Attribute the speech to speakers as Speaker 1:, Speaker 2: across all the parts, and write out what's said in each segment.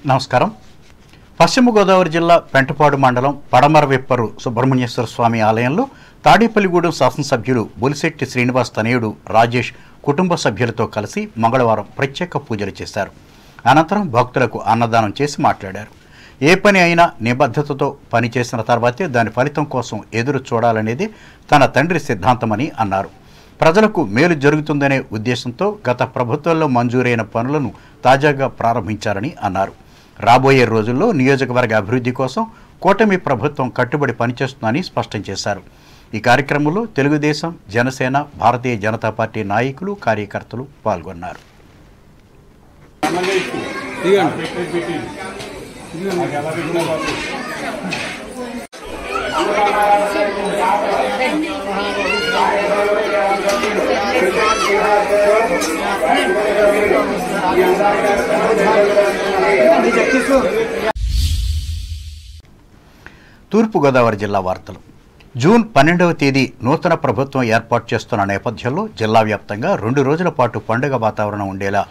Speaker 1: నమస్కారం. పశ్చిమ గోదావరి జిల్లా పెంటపాడు మండలం పడమరవిప్పరు సుబ్రహ్మణ్యేశ్వర స్వామి ఆలయంలో తాడేపల్లిగూడెం శాసనసభ్యులు బొలిశెట్టి శ్రీనివాస్ తనయుడు రాజేష్ కుటుంబ సభ్యులతో కలిసి మంగళవారం ప్రత్యేక పూజలు చేశారు. అనంతరం భక్తులకు అన్నదానం చేసి మాట్లాడారు. ఏ పని అయినా నిబద్ధతతో పనిచేసిన తర్వాతే దాని ఫలితం కోసం ఎదురు చూడాలనేది తన తండ్రి సిద్ధాంతమని అన్నారు. ప్రజలకు మేలు జరుగుతుందనే ఉద్దేశంతో గత ప్రభుత్వంలో మంజూరైన పనులను తాజాగా ప్రారంభించారని అన్నారు. రాబోయే రోజుల్లో నియోజకవర్గ అభివృద్ధి కోసం కూటమి ప్రభుత్వం కట్టుబడి పనిచేస్తుందని స్పష్టం చేశారు. ఈ కార్యక్రమంలో తెలుగుదేశం, జనసేన, భారతీయ జనతా పార్టీ నాయకులు, కార్యకర్తలు పాల్గొన్నారు. తూర్పుగోదావరి జిల్లా వార్తలు. జూన్ 12వ తేదీ నూతన ప్రభుత్వం ఏర్పాటు చేస్తున్న నేపథ్యంలో జిల్లా వ్యాప్తంగా 2 రోజుల పాటు పండుగ వాతావరణం ఉండేలా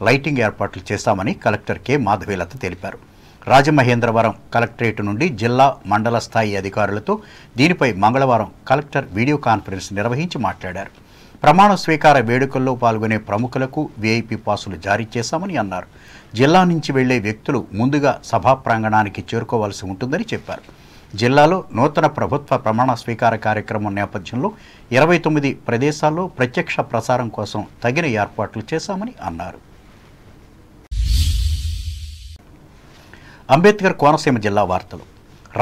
Speaker 1: లైటింగ్ ఏర్పాట్లు చేశామని కలెక్టర్ కె మాధవీలత తెలిపారు. రాజమహేంద్రవరం కలెక్టరేట్ నుండి జిల్లా, మండల స్థాయి అధికారులతో దీనిపై మంగళవారం కలెక్టర్ వీడియో కాన్ఫరెన్స్ నిర్వహించి మాట్లాడారు. ప్రమాణ స్వీకార వేడుకల్లో పాల్గొనే ప్రముఖులకు వీఐపీ పాసులు జారీ చేశామని అన్నారు. జిల్లా నుంచి వెళ్లే వ్యక్తులు ముందుగా సభా ప్రాంగణానికి చేరుకోవాల్సి ఉంటుందని చెప్పారు. జిల్లాలో నూతన ప్రభుత్వ ప్రమాణ స్వీకార కార్యక్రమం నేపథ్యంలో 29 ప్రదేశాల్లో ప్రత్యక్ష ప్రసారం కోసం తగిన ఏర్పాట్లు చేశామని అన్నారు. అంబేద్కర్ కోనసీమ జిల్లా వార్తలు.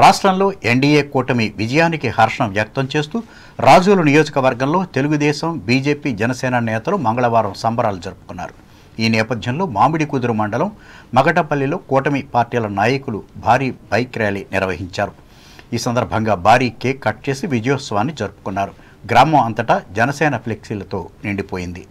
Speaker 1: రాష్ట్రంలో ఎన్డీఏ కూటమి విజయానికి హర్షం వ్యక్తం చేస్తూ రాజోలు నియోజకవర్గంలో తెలుగుదేశం, బీజేపీ, జనసేన నేతలు మంగళవారం సంబరాలు జరుపుకున్నారు. ఈ నేపథ్యంలో మామిడికుదురు మండలం మగటపల్లిలో కూటమి పార్టీల నాయకులు భారీ బైక్ ర్యాలీ నిర్వహించారు. ఈ సందర్భంగా భారీ కేక్ కట్ చేసి విజయోత్సవాన్ని జరుపుకున్నారు. గ్రామం అంతటా జనసేన ఫ్లెక్సీలతో నిండిపోయింది.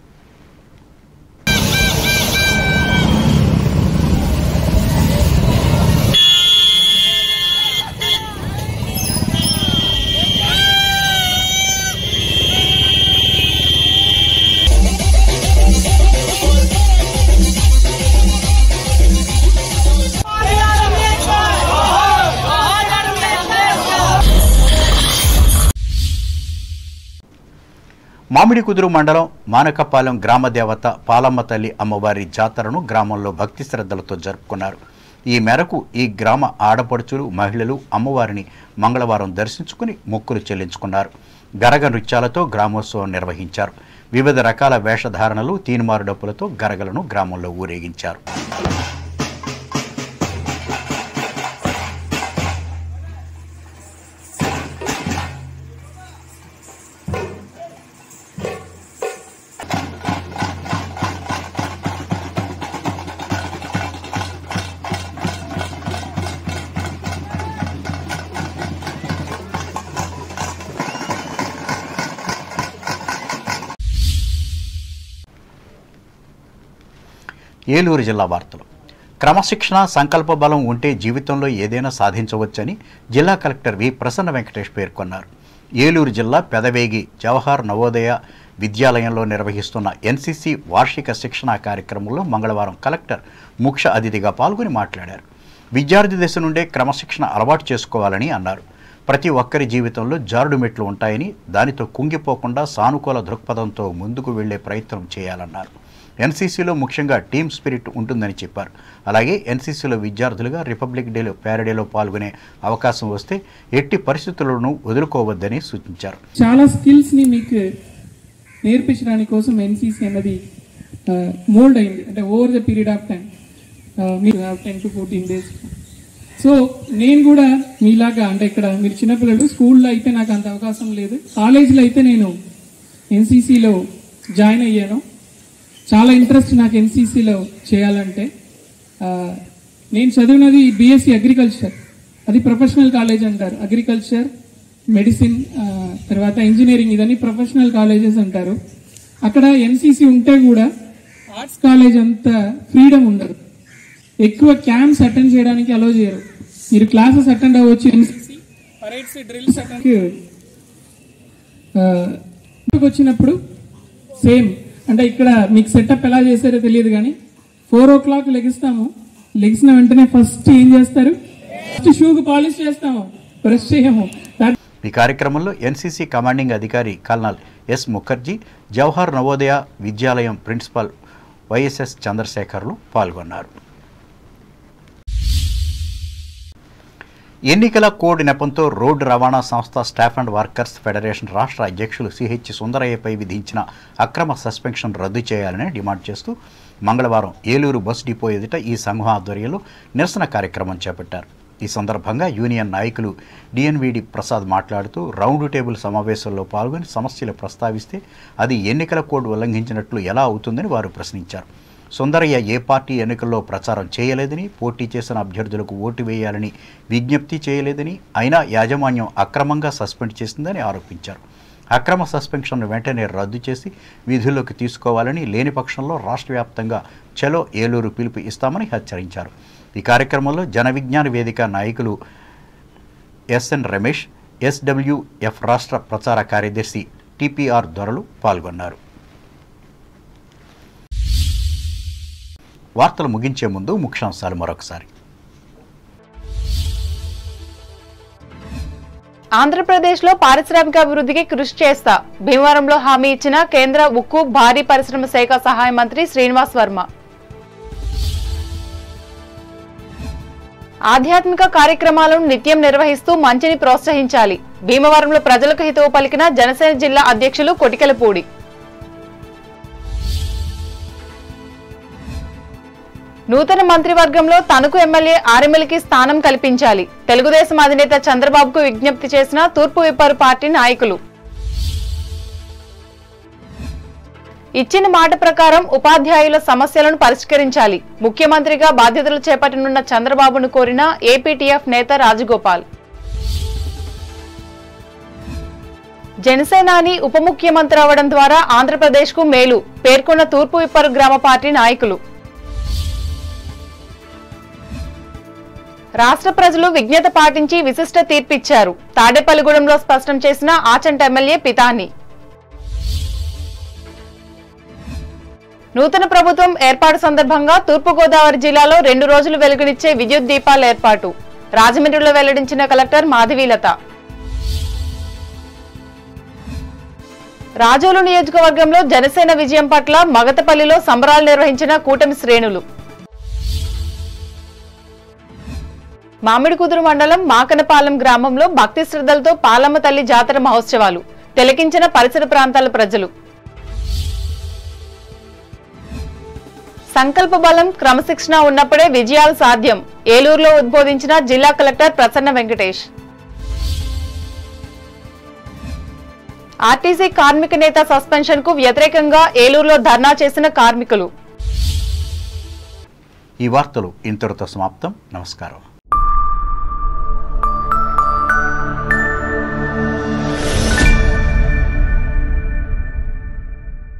Speaker 1: మామిడికుదురు మండలం మానకపాలెం గ్రామ దేవత పాలమ్మ తల్లి అమ్మవారి జాతరను గ్రామంలో భక్తి శ్రద్ధలతో జరుపుకున్నారు. ఈ మేరకు ఈ గ్రామ ఆడపడుచులు, మహిళలు అమ్మవారిని మంగళవారం దర్శించుకుని మొక్కులు చెల్లించుకున్నారు. గరగ నృత్యాలతో గ్రామోత్సవం నిర్వహించారు. వివిధ రకాల వేషధారణలు, తీన్మారు డప్పులతో గరగలను గ్రామంలో ఊరేగించారు. ఏలూరు జిల్లా వార్తలు. క్రమశిక్షణ, సంకల్ప బలం ఉంటే జీవితంలో ఏదైనా సాధించవచ్చని జిల్లా కలెక్టర్ వి ప్రసన్న వెంకటేష్ పేర్కొన్నారు. ఏలూరు జిల్లా పెదవేగి జవహర్ నవోదయ విద్యాలయంలో నిర్వహిస్తున్న ఎన్సీసీ వార్షిక శిక్షణా కార్యక్రమంలో మంగళవారం కలెక్టర్ ముఖ్య అతిథిగా పాల్గొని మాట్లాడారు. విద్యార్థి దశ నుండే క్రమశిక్షణ అలవాటు చేసుకోవాలని అన్నారు. ప్రతి ఒక్కరి జీవితంలో జారుడు మెట్లు ఉంటాయని, దానితో కుంగిపోకుండా సానుకూల దృక్పథంతో ముందుకు వెళ్లే ప్రయత్నం చేయాలన్నారు. ఎన్సీసీలో ముఖ్యంగా టీమ్ స్పిరిట్ ఉంటుందని చెప్పారు. అలాగే ఎన్సీసీలో విద్యార్థులుగా రిపబ్లిక్ డేలో, ప్యారడేలో పాల్గొనే అవకాశం వస్తే ఎట్టి పరిస్థితులను వదులుకోవద్దని సూచించారు.
Speaker 2: చాలా స్కిల్స్ని మీకు నేర్పించడానికి కోసం ఎన్సీసీ అన్నది మోల్డ్ అయింది. అంటే over the period of time మీరు 10 to 14 days. సో నేను కూడా మీలాగా, అంటే ఇక్కడ మీరు చిన్నపిల్లలు, స్కూల్లో అయితే నాకు అంత అవకాశం లేదు. కాలేజీలో అయితే నేను ఎన్సీసీలో జాయిన్ అయ్యాను. చాలా ఇంట్రెస్ట్ నాకు ఎన్సీసీలో చేయాలంటే. నేను చదివినది బీఎస్సీ అగ్రికల్చర్, అది ప్రొఫెషనల్ కాలేజ్ అంటారు. అగ్రికల్చర్, మెడిసిన్, తర్వాత ఇంజనీరింగ్, ఇదన్నీ ప్రొఫెషనల్ కాలేజెస్ అంటారు. అక్కడ ఎన్సీసీ ఉంటే కూడా ఆర్ట్స్ కాలేజ్ అంత ఫ్రీడమ్ ఉండదు. ఎక్కువ క్యాంప్స్ అటెండ్ చేయడానికి అలో చేయరు. మీరు క్లాసెస్ అటెండ్ అవ్వచ్చు, ఎన్సీసీ పరేడ్స్, డ్రిల్స్ అటెండ్ వచ్చినప్పుడు సేమ్. అంటే ఇక్కడ మీకు సెటప్ ఎలా చేశారో తెలియదు కానీ 4 o'clock లెగిస్తాము, లెగ్సిన వెంటనే ఫస్ట్ ఏం చేస్తారు? ఫస్ట్ షూకి పాలిష్ చేస్తాము, బ్రష్ చేయము.
Speaker 1: ఈ కార్యక్రమంలో ఎన్సీసీ కమాండింగ్ అధికారి కల్నల్ ఎస్ ముఖర్జీ, జవహర్ నవోదయ విద్యాలయం ప్రిన్సిపాల్ వైఎస్ఎస్ చంద్రశేఖర్లు పాల్గొన్నారు. ఎన్నికల కోడ్ నెపంతో రోడ్డు రవాణా సంస్థ స్టాఫ్ అండ్ వర్కర్స్ ఫెడరేషన్ రాష్ట్ర అధ్యక్షులు సిహెచ్ సుందరయ్యపై విధించిన అక్రమ సస్పెన్షన్ రద్దు చేయాలని డిమాండ్ చేస్తూ మంగళవారం ఏలూరు బస్ డిపో ఎదుట ఈ సంఘం ఆధ్వర్యంలో నిరసన కార్యక్రమం చేపట్టారు. ఈ సందర్భంగా యూనియన్ నాయకులు డిఎన్విడి ప్రసాద్ మాట్లాడుతూ రౌండ్ టేబుల్ సమావేశంలో పాల్గొని సమస్యలు ప్రస్తావిస్తే అది ఎన్నికల కోడ్ ఉల్లంఘించినట్లు ఎలా అవుతుందని వారు ప్రశ్నించారు. సుందరయ్య ఏ పార్టీ ఎన్నికల్లో ప్రచారం చేయలేదని, పోటీ చేసిన అభ్యర్థులకు ఓటు వేయాలని విజ్ఞప్తి చేయలేదని, అయినా యాజమాన్యం అక్రమంగా సస్పెండ్ చేసిందని ఆరోపించారు. అక్రమ సస్పెన్షన్ను వెంటనే రద్దు చేసి విధుల్లోకి తీసుకోవాలని, లేని పక్షంలో రాష్ట్ర వ్యాప్తంగా చలో ఏలూరు పిలుపు ఇస్తామని హెచ్చరించారు. ఈ కార్యక్రమంలో జన విజ్ఞాన వేదిక నాయకులు ఎస్ఎన్ రమేష్, ఎస్డబ్ల్యూఎఫ్ రాష్ట్ర ప్రచార కార్యదర్శి టిపిఆర్ దొరలు పాల్గొన్నారు. వార్తలు ముగించే ముందు ముఖ్యాంశాలు మరొకసారి.
Speaker 3: ఆంధ్రప్రదేశ్లో పారిశ్రామిక అభివృద్ధికి కృషి చేస్తా, భీమవరంలో హామీ ఇచ్చిన కేంద్ర ఉక్కు భారీ పరిశ్రమ శాఖ సహాయ మంత్రి శ్రీనివాస్ వర్మ. ఆధ్యాత్మిక కార్యక్రమాలను నిత్యం నిర్వహిస్తూ మంచిని ప్రోత్సహించాలి, భీమవరంలో ప్రజలకు హితవు పలికిన జనసేన జిల్లా అధ్యక్షులు కొటికెలపూడి. నూతన మంత్రివర్గంలో తణుకు ఎమ్మెల్యే ఆర్ఎంఎల్కి స్థానం కల్పించాలి, తెలుగుదేశం అధినేత చంద్రబాబుకు విజ్ఞప్తి చేసిన తూర్పు విప్పారు పార్టీ నాయకులు. ఇచ్చిన మాట ప్రకారం ఉపాధ్యాయుల సమస్యలను పరిష్కరించాలి, ముఖ్యమంత్రిగా బాధ్యతలు చేపట్టనున్న చంద్రబాబును కోరిన ఏపీటీఎఫ్ నేత రాజగోపాల్. జనసేనాని ఉప ముఖ్యమంత్రి అవడం ద్వారా ఆంధ్రప్రదేశ్కు మేలు, పేర్కొన్న తూర్పు విప్పారు గ్రామ పార్టీ నాయకులు. రాష్ట్ర ప్రజలు విజ్ఞత పాటించి విశిష్ట తీర్పిచ్చారు, తాడేపల్లిగూడెంలో స్పష్టం చేసిన ఆచంట ఎమ్మెల్యే పితాని. నూతన ప్రభుత్వం ఏర్పాటు సందర్భంగా తూర్పుగోదావరి జిల్లాలో 2 రోజులు వెలుగునిచ్చే విద్యుత్ దీపాల ఏర్పాటు, రాజమండ్రిలో వెల్లడించిన కలెక్టర్ మాధవీలత. రాజోలు నియోజకవర్గంలో జనసేన విజయం పట్ల మగతపల్లిలో సంబరాలు నిర్వహించిన కూటమి శ్రేణులు. మామిడికుదురు మండలం మాకనపాలెం గ్రామంలో భక్తి శ్రద్ధలతో పాలమ్మ తల్లి జాతర మహోత్సవాలు, తిలకించిన పరిసర ప్రాంతాల ప్రజలు. సంకల్ప బలం, క్రమశిక్షణ ఉన్నప్పుడే విజయాలు సాధ్యం, ఏలూరులో ఉద్బోధించిన జిల్లా కలెక్టర్ ప్రసన్న వెంకటేష్. ఆర్టీసీ కార్మిక నేత సస్పెన్షన్ కు వ్యతిరేకంగా ఏలూరులో ధర్నా చేసిన కార్మికులు.
Speaker 1: ఈ వార్తలు ఇంతటితో సమాప్తం. నమస్కారం.